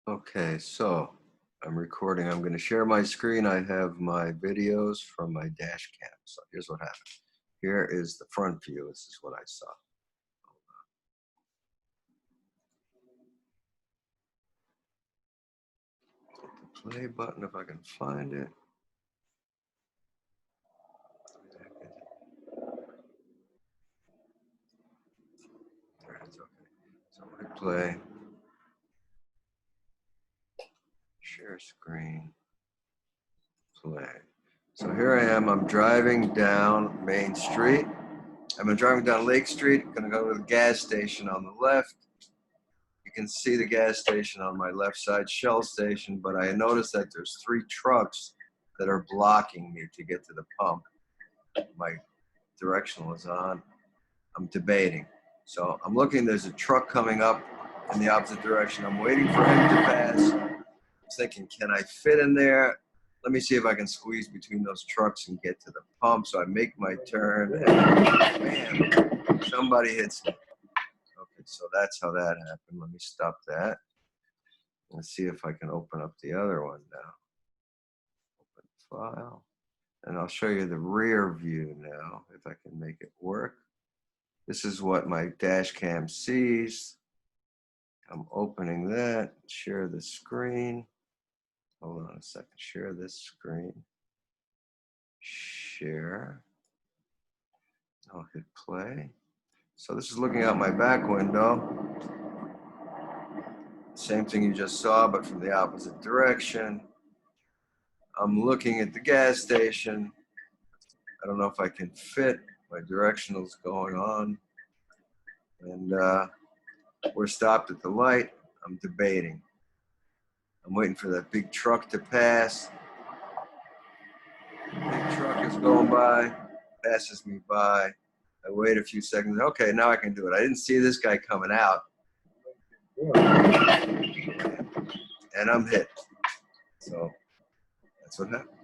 Okay, so I'm recording. I'm going to share my screen. I have my videos from my dash cam. So here's what happened. Here is the front view. This is what I saw. Hit the play button if I can find it. There it is. Okay. So we play. Share screen. Play. So here I am. I'm driving down Main Street. I've been driving down Lake Street. Going to go to the gas station on the left. You can see the gas station on my left side, Shell station, but I noticed that there's 3 trucks that are blocking me to get to the pump. My directional is on. I'm debating. So I'm looking, there's a truck coming up in the opposite direction. I'm waiting for him to pass. I'm thinking, can I fit in there? Let me see if I can squeeze between those trucks and get to the pump. So I make my turn and bam, somebody hits me. Okay, so that's how that happened. Let me stop that. Let's see if I can open up the other one now. Open file. And I'll show you the rear view now, if I can make it work. This is what my dash cam sees. I'm opening that, share the screen. Hold on a second, share this screen. Share. I'll hit play. So this is looking out my back window. Same thing you just saw, but from the opposite direction. I'm looking at the gas station. I don't know if I can fit. My directional's going on. And we're stopped at the light. I'm debating. I'm waiting for that big truck to pass. Big truck is going by, passes me by. I wait a few seconds. Okay, now I can do it. I didn't see this guy coming out. And I'm hit. So that's what happened.